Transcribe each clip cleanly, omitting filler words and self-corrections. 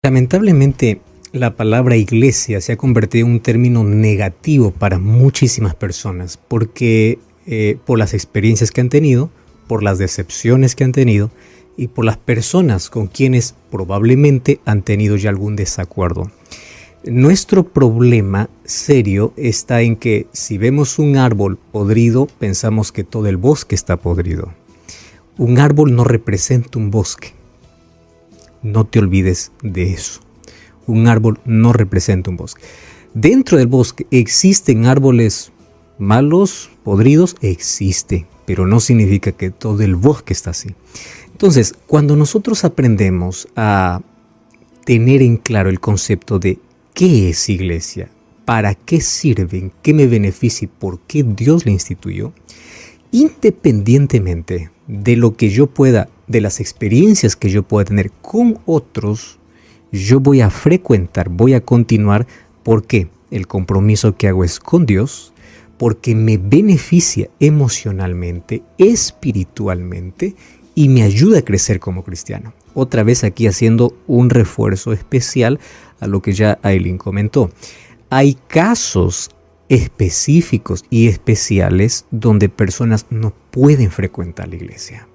Lamentablemente, la palabra iglesia se ha convertido en un término negativo para muchísimas personas porque por las experiencias que han tenido, por las decepciones que han tenido y por las personas con quienes probablemente han tenido ya algún desacuerdo. Nuestro problema serio está en que si vemos un árbol podrido, pensamos que todo el bosque está podrido. Un árbol no representa un bosque. No te olvides de eso. Un árbol no representa un bosque. Dentro del bosque existen árboles malos, podridos, existe, pero no significa que todo el bosque está así. Entonces, cuando nosotros aprendemos a tener en claro el concepto de qué es iglesia, para qué sirven, qué me beneficia y por qué Dios la instituyó, independientemente de lo que yo pueda, de las experiencias que yo pueda tener con otros, yo voy a frecuentar, voy a continuar, porque el compromiso que hago es con Dios, porque me beneficia emocionalmente, espiritualmente y me ayuda a crecer como cristiano. Otra vez aquí haciendo un refuerzo especial a lo que ya Aileen comentó. Hay casos específicos y especiales donde personas no pueden frecuentar la iglesia.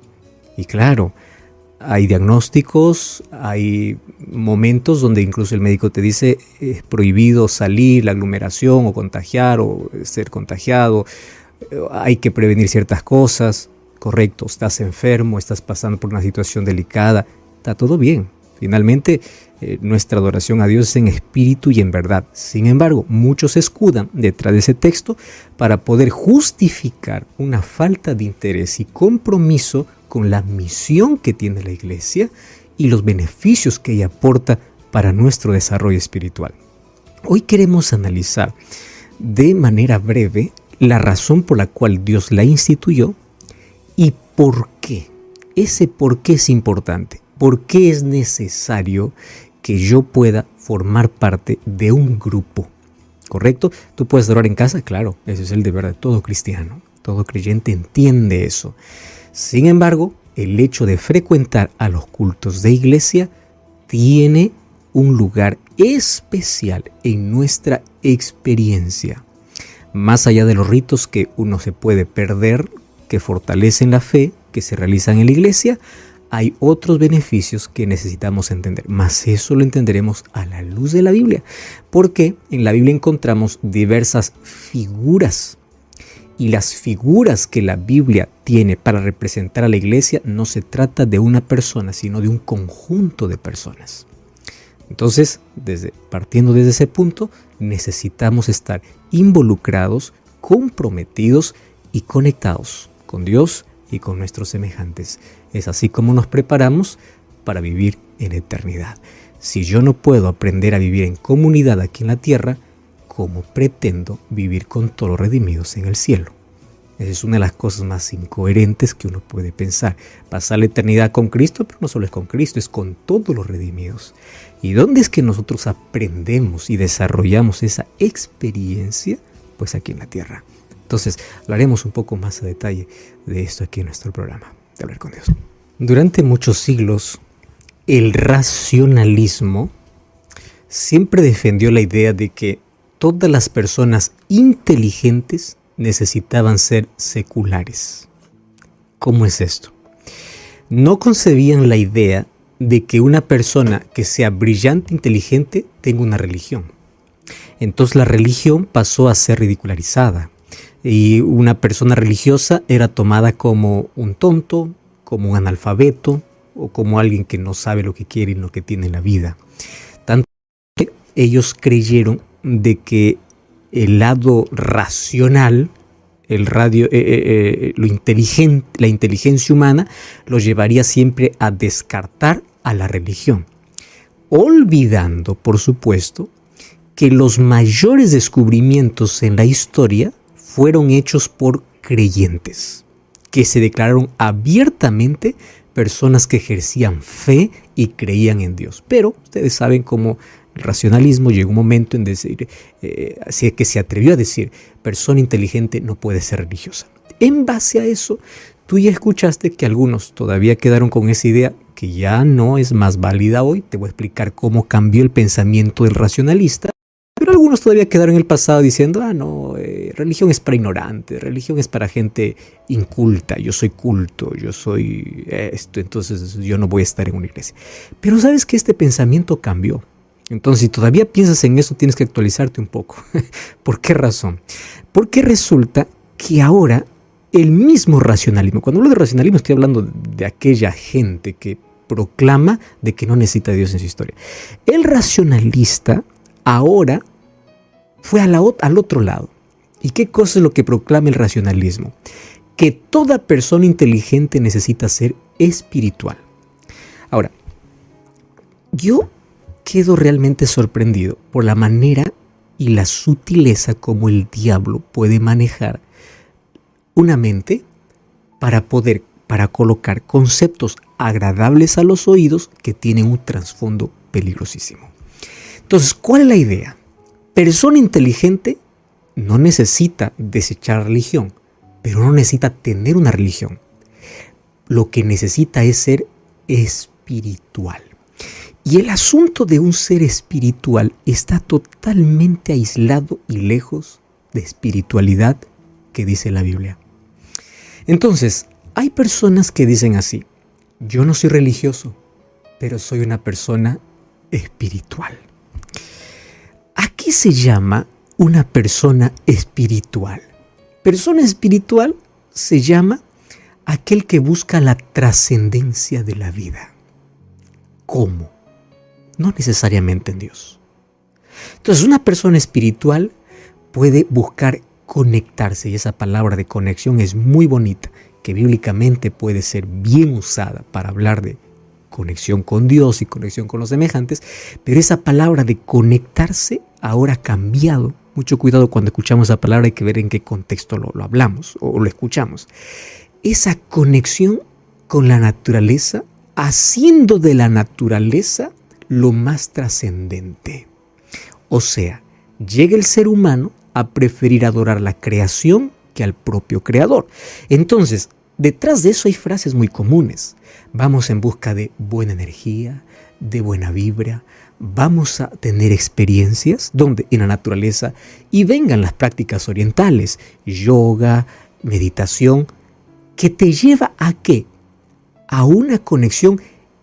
Y claro, hay diagnósticos, hay momentos donde incluso el médico te dice es prohibido salir, la aglomeración o contagiar o ser contagiado, hay que prevenir ciertas cosas, correcto, estás enfermo, estás pasando por una situación delicada, está todo bien. Finalmente, nuestra adoración a Dios es en espíritu y en verdad. Sin embargo, muchos se escudan detrás de ese texto para poder justificar una falta de interés y compromiso con la misión que tiene la iglesia y los beneficios que ella aporta para nuestro desarrollo espiritual. Hoy queremos analizar de manera breve la razón por la cual Dios la instituyó y por qué. Ese por qué es importante. ¿Por qué es necesario que yo pueda formar parte de un grupo? ¿Correcto? ¿Tú puedes adorar en casa? Claro, ese es el deber de todo cristiano. Todo creyente entiende eso. Sin embargo, el hecho de frecuentar a los cultos de iglesia tiene un lugar especial en nuestra experiencia. Más allá de los ritos que uno se puede perder, que fortalecen la fe, que se realizan en la iglesia, hay otros beneficios que necesitamos entender, mas eso lo entenderemos a la luz de la Biblia, porque en la Biblia encontramos diversas figuras, y las figuras que la Biblia tiene para representar a la iglesia no se trata de una persona, sino de un conjunto de personas. Entonces, partiendo desde ese punto, necesitamos estar involucrados, comprometidos y conectados con Dios y con nuestros semejantes. Es así como nos preparamos para vivir en eternidad. Si yo no puedo aprender a vivir en comunidad aquí en la tierra, ¿cómo pretendo vivir con todos los redimidos en el cielo? Esa es una de las cosas más incoherentes que uno puede pensar. Pasar la eternidad con Cristo, pero no solo es con Cristo, es con todos los redimidos. ¿Y dónde es que nosotros aprendemos y desarrollamos esa experiencia? Pues aquí en la tierra. Entonces, hablaremos un poco más a detalle de esto aquí en nuestro programa, de hablar con Dios. Durante muchos siglos, el racionalismo siempre defendió la idea de que todas las personas inteligentes necesitaban ser seculares. ¿Cómo es esto? No concebían la idea de que una persona que sea brillante, inteligente, tenga una religión. Entonces la religión pasó a ser ridicularizada. Y una persona religiosa era tomada como un tonto, como un analfabeto o como alguien que no sabe lo que quiere y lo que tiene en la vida. Tanto que ellos creyeron de que el lado racional, lo inteligente, la inteligencia humana, los llevaría siempre a descartar a la religión, olvidando, por supuesto, que los mayores descubrimientos en la historia fueron hechos por creyentes, que se declararon abiertamente personas que ejercían fe y creían en Dios. Pero ustedes saben cómo el racionalismo llegó un momento en decir, así que se atrevió a decir, persona inteligente no puede ser religiosa. En base a eso, tú ya escuchaste que algunos todavía quedaron con esa idea que ya no es más válida hoy. Te voy a explicar cómo cambió el pensamiento del racionalista. Pero algunos todavía quedaron en el pasado diciendo, no, religión es para ignorantes, religión es para gente inculta, yo soy culto, yo soy esto, entonces yo no voy a estar en una iglesia. Pero sabes que este pensamiento cambió. Entonces, si todavía piensas en eso, tienes que actualizarte un poco. ¿Por qué razón? Porque resulta que ahora el mismo racionalismo, cuando hablo de racionalismo estoy hablando de aquella gente que proclama de que no necesita a Dios en su historia. El racionalista ahora fue al otro lado. ¿Y qué cosa es lo que proclama el racionalismo? Que toda persona inteligente necesita ser espiritual. Ahora, yo quedo realmente sorprendido por la manera y la sutileza como el diablo puede manejar una mente para colocar conceptos agradables a los oídos que tienen un trasfondo peligrosísimo. Entonces, ¿cuál es la idea? Persona inteligente no necesita desechar religión, pero no necesita tener una religión. Lo que necesita es ser espiritual. Y el asunto de un ser espiritual está totalmente aislado y lejos de espiritualidad que dice la Biblia. Entonces, hay personas que dicen así: yo no soy religioso, pero soy una persona espiritual. ¿A qué se llama una persona espiritual? Persona espiritual se llama aquel que busca la trascendencia de la vida. ¿Cómo? No necesariamente en Dios. Entonces, una persona espiritual puede buscar conectarse, y esa palabra de conexión es muy bonita, que bíblicamente puede ser bien usada para hablar de conexión con Dios y conexión con los semejantes, pero esa palabra de conectarse ahora ha cambiado. Mucho cuidado cuando escuchamos esa palabra, hay que ver en qué contexto lo hablamos o lo escuchamos. Esa conexión con la naturaleza, haciendo de la naturaleza lo más trascendente. O sea, llega el ser humano a preferir adorar la creación que al propio creador. Entonces, detrás de eso hay frases muy comunes. Vamos en busca de buena energía, de buena vibra. Vamos a tener experiencias donde en la naturaleza, y vengan las prácticas orientales, yoga, meditación, que te lleva a ¿qué? A una conexión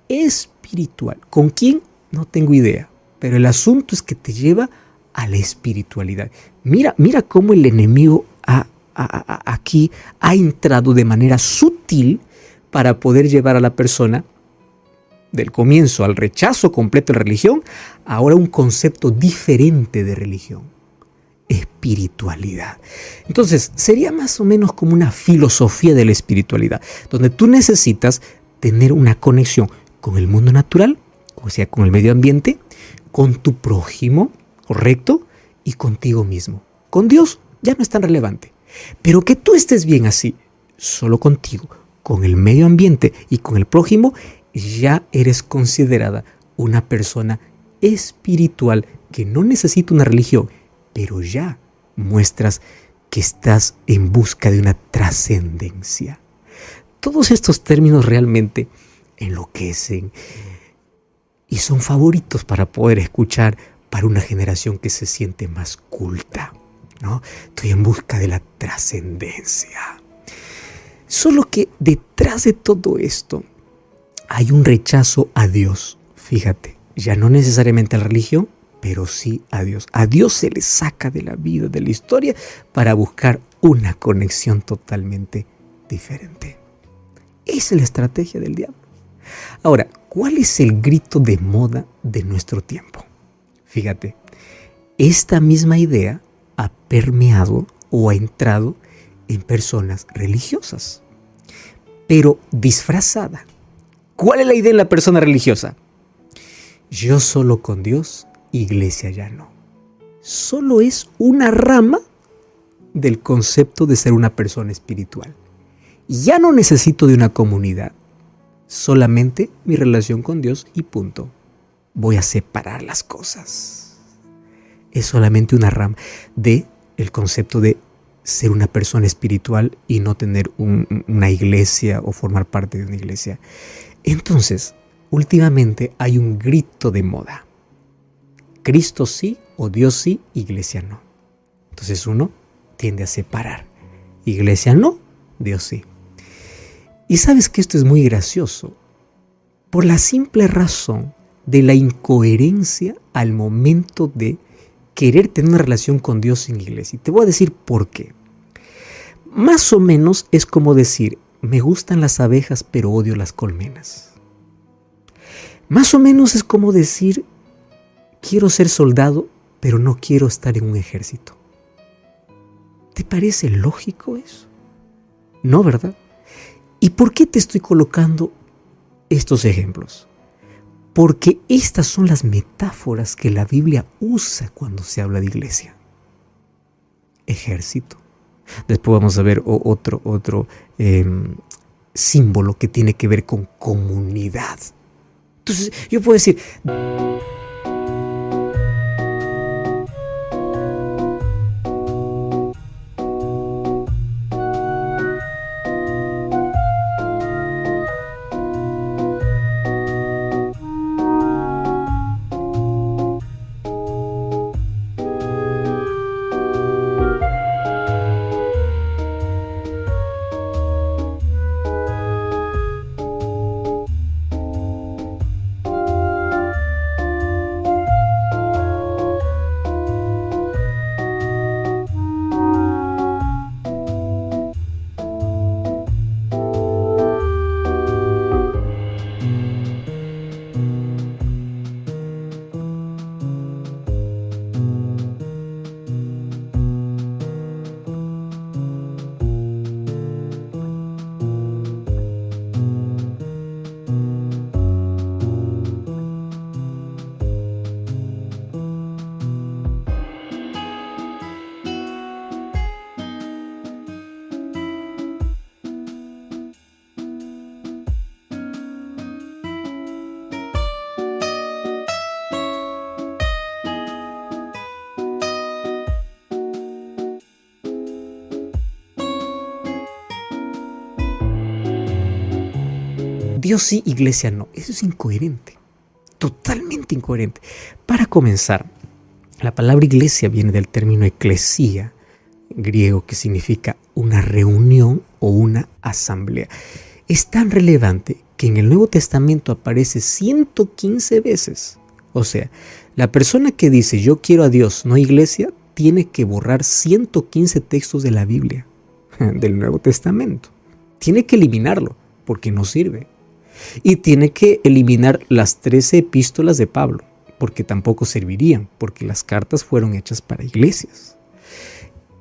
espiritual. ¿Con quién? No tengo idea, pero el asunto es que te lleva a la espiritualidad. Mira cómo el enemigo aquí ha entrado de manera sutil para poder llevar a la persona del comienzo al rechazo completo de la religión, ahora un concepto diferente de religión: espiritualidad. Entonces, sería más o menos como una filosofía de la espiritualidad, donde tú necesitas tener una conexión con el mundo natural, o sea, con el medio ambiente, con tu prójimo, ¿correcto? Y contigo mismo. Con Dios ya no es tan relevante. Pero que tú estés bien así, solo contigo, con el medio ambiente y con el prójimo, ya eres considerada una persona espiritual que no necesita una religión, pero ya muestras que estás en busca de una trascendencia. Todos estos términos realmente enloquecen y son favoritos para poder escuchar para una generación que se siente más culta, ¿no? Estoy en busca de la trascendencia. Solo que detrás de todo esto hay un rechazo a Dios. Fíjate, ya no necesariamente a la religión, pero sí a Dios. A Dios se le saca de la vida, de la historia, para buscar una conexión totalmente diferente. Esa es la estrategia del diablo. Ahora, ¿cuál es el grito de moda de nuestro tiempo? Fíjate, esta misma idea ha permeado o ha entrado en personas religiosas, pero disfrazada. ¿Cuál es la idea de la persona religiosa? Yo solo con Dios, iglesia ya no. Solo es una rama del concepto de ser una persona espiritual. Ya no necesito de una comunidad, solamente mi relación con Dios y punto. Voy a separar las cosas. Es solamente una rama del concepto de ser una persona espiritual y no tener una iglesia o formar parte de una iglesia. Entonces, últimamente hay un grito de moda. Cristo sí o Dios sí, iglesia no. Entonces uno tiende a separar. Iglesia no, Dios sí. Y sabes que esto es muy gracioso por la simple razón de la incoherencia al momento de querer tener una relación con Dios sin iglesia. Y te voy a decir por qué. Más o menos es como decir, me gustan las abejas pero odio las colmenas. Más o menos es como decir, quiero ser soldado pero no quiero estar en un ejército. ¿Te parece lógico eso? No, ¿verdad? ¿Y por qué te estoy colocando estos ejemplos? Porque estas son las metáforas que la Biblia usa cuando se habla de iglesia. Ejército. Después vamos a ver otro símbolo que tiene que ver con comunidad. Entonces yo puedo decir... Dios sí, iglesia no. Eso es incoherente, totalmente incoherente. Para comenzar, la palabra iglesia viene del término eclesía, griego, que significa una reunión o una asamblea. Es tan relevante que en el Nuevo Testamento aparece 115 veces. O sea, la persona que dice yo quiero a Dios, no iglesia, tiene que borrar 115 textos de la Biblia, del Nuevo Testamento. Tiene que eliminarlo porque no sirve. Y tiene que eliminar las 13 epístolas de Pablo, porque tampoco servirían, porque las cartas fueron hechas para iglesias.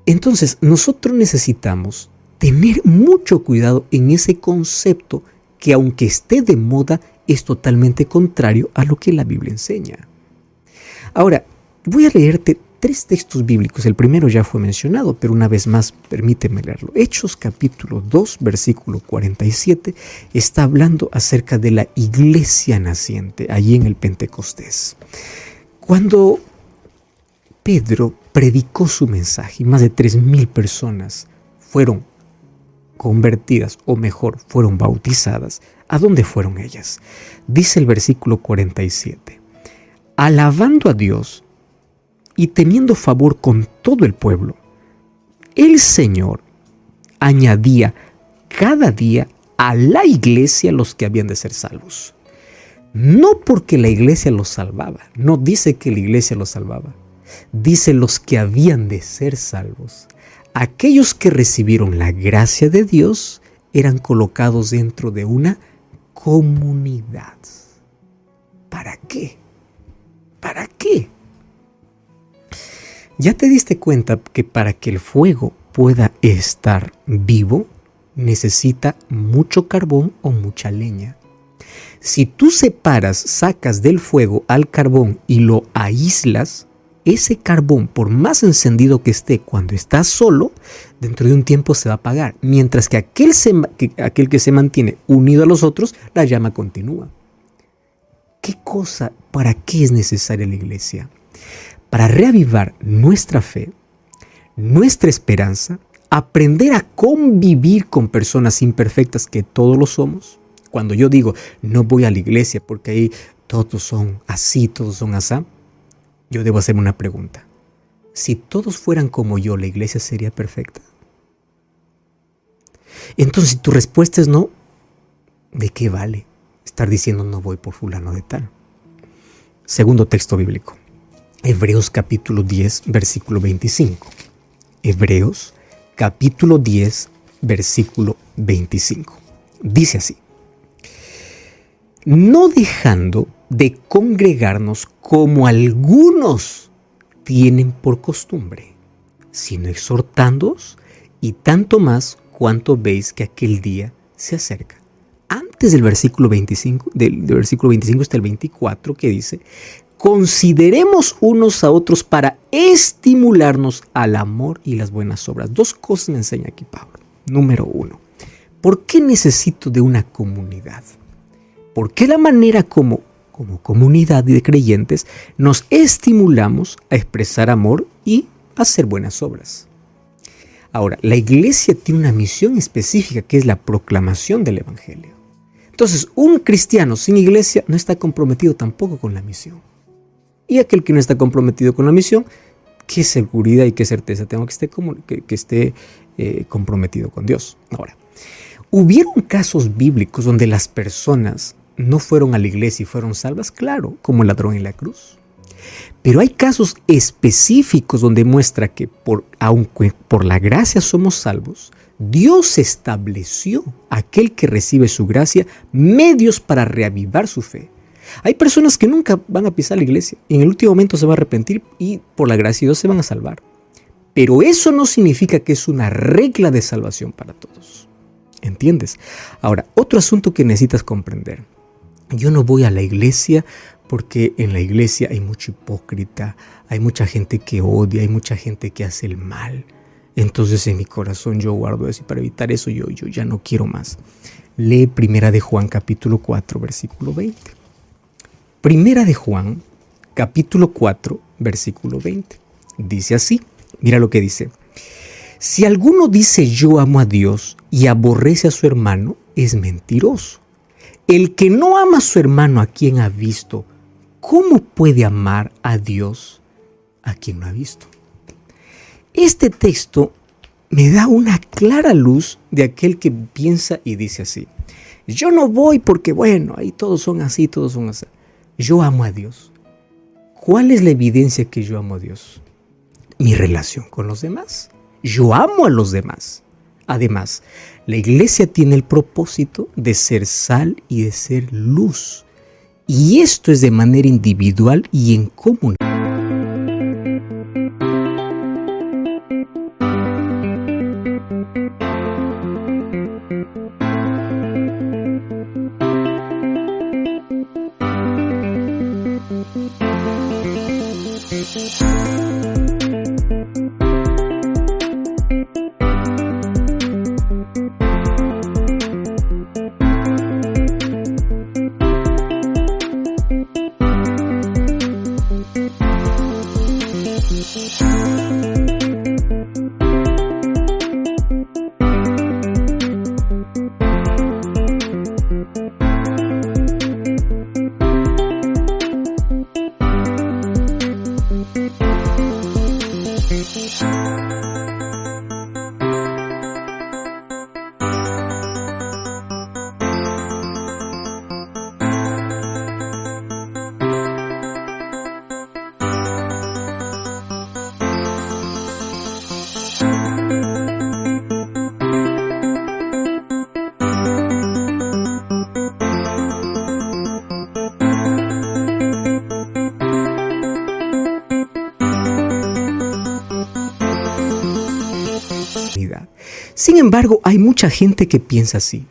Entonces, nosotros necesitamos tener mucho cuidado en ese concepto que, aunque esté de moda, es totalmente contrario a lo que la Biblia enseña. Ahora, voy a leerte 3 textos bíblicos. El primero ya fue mencionado, pero una vez más, permíteme leerlo. Hechos capítulo 2, versículo 47, está hablando acerca de la iglesia naciente, allí en el Pentecostés. Cuando Pedro predicó su mensaje y más de 3,000 personas fueron convertidas, o mejor, fueron bautizadas, ¿a dónde fueron ellas? Dice el versículo 47, alabando a Dios y teniendo favor con todo el pueblo, el Señor añadía cada día a la iglesia los que habían de ser salvos. No porque la iglesia los salvaba, no dice que la iglesia los salvaba, dice los que habían de ser salvos. Aquellos que recibieron la gracia de Dios eran colocados dentro de una comunidad. ¿Para qué? ¿Para qué? ¿Ya te diste cuenta que para que el fuego pueda estar vivo, necesita mucho carbón o mucha leña? Si tú separas, sacas del fuego al carbón y lo aíslas, ese carbón, por más encendido que esté cuando está solo, dentro de un tiempo se va a apagar. Mientras que aquel que se mantiene unido a los otros, la llama continúa. ¿Qué cosa, para qué es necesaria la iglesia? Para reavivar nuestra fe, nuestra esperanza, aprender a convivir con personas imperfectas que todos lo somos. Cuando yo digo, no voy a la iglesia porque ahí todos son así, todos son asá, yo debo hacerme una pregunta. Si todos fueran como yo, ¿la iglesia sería perfecta? Entonces, si tu respuesta es no, ¿de qué vale estar diciendo no voy por fulano de tal? Segundo texto bíblico. Hebreos capítulo 10, versículo 25. Hebreos capítulo 10, versículo 25. Dice así: no dejando de congregarnos como algunos tienen por costumbre, sino exhortándoos, y tanto más cuanto veis que aquel día se acerca. Antes del versículo 25, del versículo 25 está el 24, que dice: consideremos unos a otros para estimularnos al amor y las buenas obras. Dos cosas me enseña aquí Pablo. Número uno, ¿por qué necesito de una comunidad? Porque la manera como comunidad de creyentes nos estimulamos a expresar amor y a hacer buenas obras. Ahora, la iglesia tiene una misión específica que es la proclamación del evangelio. Entonces, un cristiano sin iglesia no está comprometido tampoco con la misión. Y aquel que no está comprometido con la misión, ¿qué seguridad y qué certeza tengo que esté comprometido con Dios? Ahora, ¿hubieron casos bíblicos donde las personas no fueron a la iglesia y fueron salvas? Claro, como el ladrón en la cruz. Pero hay casos específicos donde muestra que aunque por la gracia somos salvos, Dios estableció a aquel que recibe su gracia medios para reavivar su fe. Hay personas que nunca van a pisar la iglesia y en el último momento se van a arrepentir y por la gracia de Dios se van a salvar. Pero eso no significa que es una regla de salvación para todos. ¿Entiendes? Ahora, otro asunto que necesitas comprender. Yo no voy a la iglesia porque en la iglesia hay mucho hipócrita, hay mucha gente que odia, hay mucha gente que hace el mal. Entonces en mi corazón yo guardo eso y para evitar eso yo ya no quiero más. Lee Primera de Juan capítulo 4 versículo 20. Primera de Juan capítulo 4 versículo 20. Dice así, mira lo que dice. Si alguno dice yo amo a Dios y aborrece a su hermano, es mentiroso. El que no ama a su hermano a quien ha visto, ¿cómo puede amar a Dios a quien no ha visto? Este texto me da una clara luz de aquel que piensa y dice así. Yo no voy porque, bueno, ahí todos son así, todos son así. Yo amo a Dios. ¿Cuál es la evidencia que yo amo a Dios? Mi relación con los demás. Yo amo a los demás. Además, la iglesia tiene el propósito de ser sal y de ser luz. Y esto es de manera individual y en comunidad. Sin embargo, hay mucha gente que piensa así.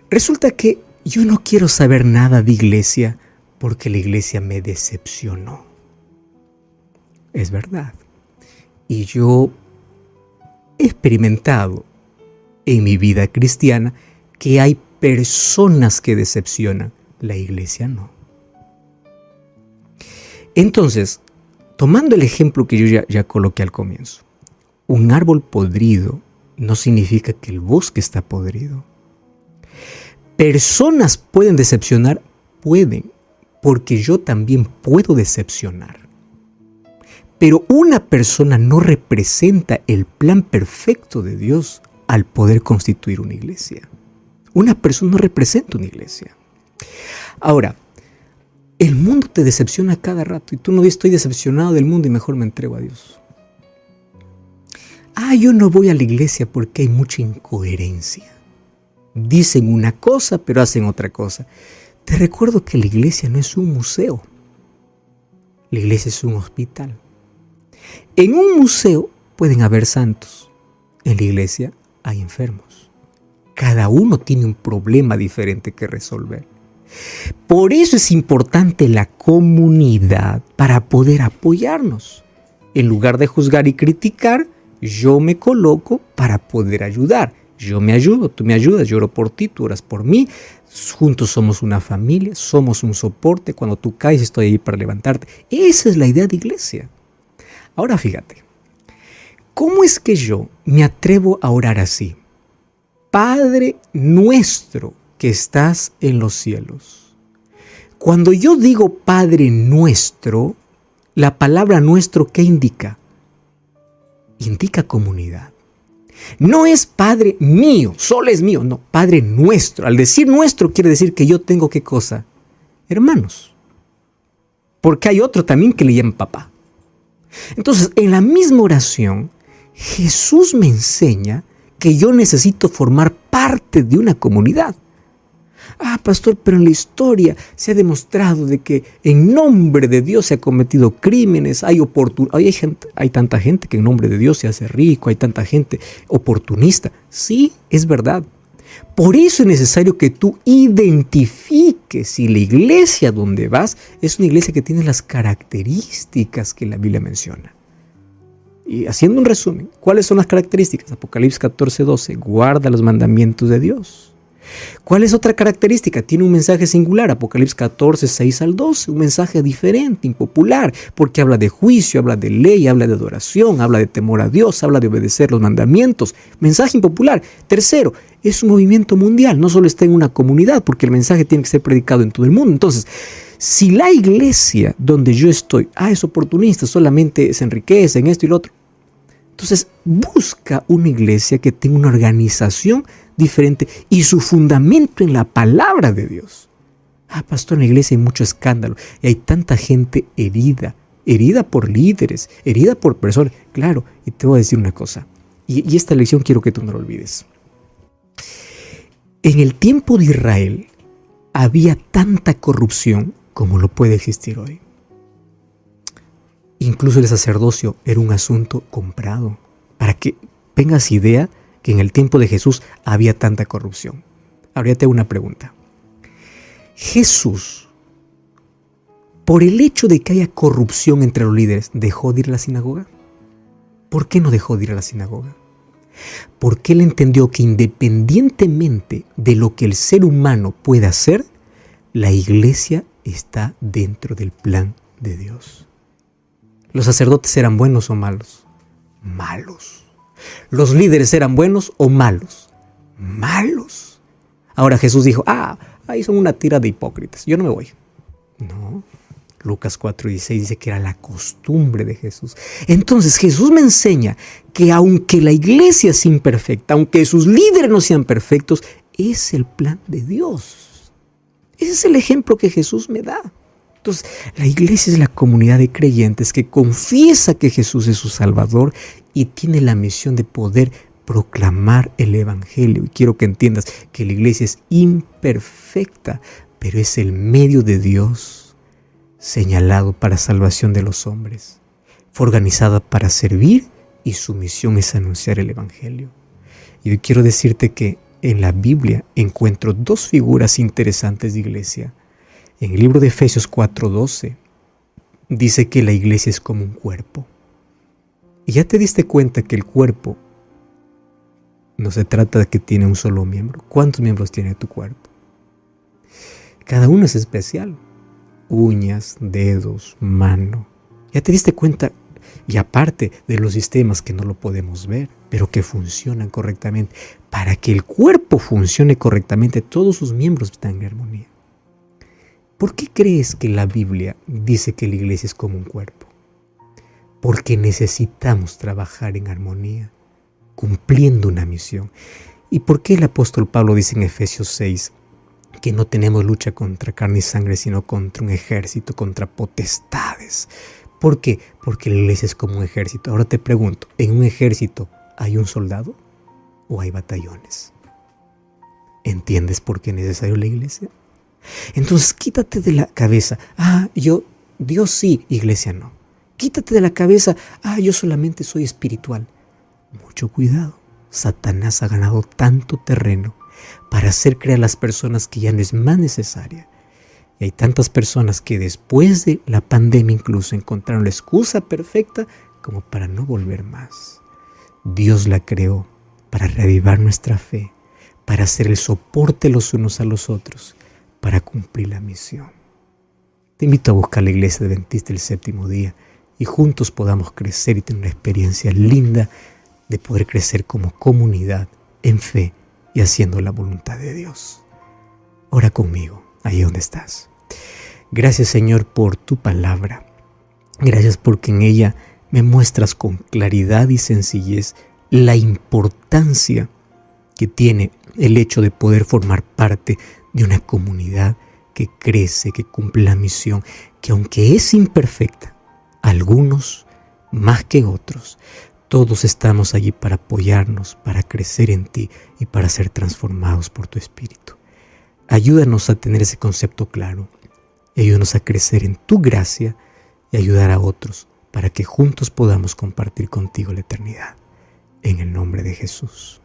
Resulta que yo no quiero saber nada de iglesia porque la iglesia me decepcionó. Es verdad. Y yo he experimentado en mi vida cristiana que hay personas que decepcionan, la iglesia no. Entonces, tomando el ejemplo que yo ya coloqué al comienzo, un árbol podrido no significa que el bosque está podrido. ¿Personas pueden decepcionar? Pueden, porque yo también puedo decepcionar. Pero una persona no representa el plan perfecto de Dios al poder constituir una iglesia. Una persona no representa una iglesia. Ahora, el mundo te decepciona cada rato y tú no dices, estoy decepcionado del mundo y mejor me entrego a Dios. Yo no voy a la iglesia porque hay mucha incoherencia. Dicen una cosa pero hacen otra cosa. Te recuerdo que la iglesia no es un museo. La iglesia es un hospital. En un museo pueden haber santos. En la iglesia hay enfermos. Cada uno tiene un problema diferente que resolver. Por eso es importante la comunidad para poder apoyarnos. En lugar de juzgar y criticar, yo me coloco para poder ayudar. Yo me ayudo, tú me ayudas, yo oro por ti, tú oras por mí. Juntos somos una familia, somos un soporte. Cuando tú caes estoy ahí para levantarte. Esa es la idea de iglesia. Ahora fíjate, ¿cómo es que yo me atrevo a orar así? Padre nuestro que estás en los cielos. Cuando yo digo Padre nuestro, la palabra nuestro, ¿qué indica? Indica comunidad. No es Padre mío, solo es mío, no, Padre nuestro. Al decir nuestro quiere decir que yo tengo ¿qué cosa? Hermanos. Porque hay otro también que le llaman papá. Entonces, en la misma oración, Jesús me enseña que yo necesito formar parte de una comunidad. Pastor, pero en la historia se ha demostrado de que en nombre de Dios se ha cometido crímenes, hay tanta gente que en nombre de Dios se hace rico, hay tanta gente oportunista. Sí, es verdad. Por eso es necesario que tú identifiques si la iglesia donde vas es una iglesia que tiene las características que la Biblia menciona. Y haciendo un resumen, ¿cuáles son las características? Apocalipsis 14:12, guarda los mandamientos de Dios. ¿Cuál es otra característica? Tiene un mensaje singular, Apocalipsis 14:6-12, un mensaje diferente, impopular, porque habla de juicio, habla de ley, habla de adoración, habla de temor a Dios, habla de obedecer los mandamientos. Mensaje impopular. Tercero, es un movimiento mundial, no solo está en una comunidad, porque el mensaje tiene que ser predicado en todo el mundo. Entonces, si la iglesia donde yo estoy, es oportunista, solamente se enriquece en esto y lo otro, entonces busca una iglesia que tenga una organización diferente y su fundamento en la palabra de Dios. Pastor, en la iglesia hay mucho escándalo y hay tanta gente herida por líderes, herida por personas. Claro, y te voy a decir una cosa, y esta lección quiero que tú no lo olvides. En el tiempo de Israel había tanta corrupción como lo puede existir hoy. Incluso el sacerdocio era un asunto comprado. Para que tengas idea que en el tiempo de Jesús había tanta corrupción. Ahora te hago una pregunta. Jesús, por el hecho de que haya corrupción entre los líderes, ¿dejó de ir a la sinagoga? ¿Por qué no dejó de ir a la sinagoga? Porque él entendió que independientemente de lo que el ser humano pueda hacer, la iglesia está dentro del plan de Dios. ¿Los sacerdotes eran buenos o malos? Malos. ¿Los líderes eran buenos o malos? Malos. Ahora Jesús dijo, ahí son una tira de hipócritas, yo no me voy. No, Lucas 4:16 dice que era la costumbre de Jesús. Entonces Jesús me enseña que aunque la iglesia es imperfecta, aunque sus líderes no sean perfectos, es el plan de Dios. Ese es el ejemplo que Jesús me da. Entonces, la iglesia es la comunidad de creyentes que confiesa que Jesús es su Salvador y tiene la misión de poder proclamar el Evangelio. Y quiero que entiendas que la iglesia es imperfecta, pero es el medio de Dios señalado para salvación de los hombres. Fue organizada para servir y su misión es anunciar el Evangelio. Y hoy quiero decirte que en la Biblia encuentro dos figuras interesantes de iglesia. En el libro de Efesios 4:12 dice que la iglesia es como un cuerpo. Y ya te diste cuenta que el cuerpo no se trata de que tiene un solo miembro. ¿Cuántos miembros tiene tu cuerpo? Cada uno es especial. Uñas, dedos, mano. Ya te diste cuenta y aparte de los sistemas que no lo podemos ver, pero que funcionan correctamente. Para que el cuerpo funcione correctamente, todos sus miembros están en armonía. ¿Por qué crees que la Biblia dice que la iglesia es como un cuerpo? Porque necesitamos trabajar en armonía, cumpliendo una misión. ¿Y por qué el apóstol Pablo dice en Efesios 6 que no tenemos lucha contra carne y sangre, sino contra un ejército, contra potestades? ¿Por qué? Porque la iglesia es como un ejército. Ahora te pregunto, ¿en un ejército hay un soldado o hay batallones? ¿Entiendes por qué es necesario la iglesia? Entonces quítate de la cabeza, Dios sí, iglesia no. Quítate de la cabeza, yo solamente soy espiritual. Mucho cuidado, Satanás ha ganado tanto terreno para hacer creer a las personas que ya no es más necesaria. Y hay tantas personas que después de la pandemia incluso encontraron la excusa perfecta como para no volver más. Dios la creó para reavivar nuestra fe, para hacer el soporte los unos a los otros, para cumplir la misión. Te invito a buscar la Iglesia Adventista del Séptimo Día y juntos podamos crecer y tener una experiencia linda de poder crecer como comunidad en fe y haciendo la voluntad de Dios. Ora conmigo, ahí donde estás. Gracias, Señor, por tu palabra. Gracias porque en ella me muestras con claridad y sencillez la importancia que tiene el hecho de poder formar parte de una comunidad que crece, que cumple la misión, que aunque es imperfecta, algunos más que otros, todos estamos allí para apoyarnos, para crecer en ti y para ser transformados por tu Espíritu. Ayúdanos a tener ese concepto claro y ayúdanos a crecer en tu gracia y ayudar a otros para que juntos podamos compartir contigo la eternidad. En el nombre de Jesús.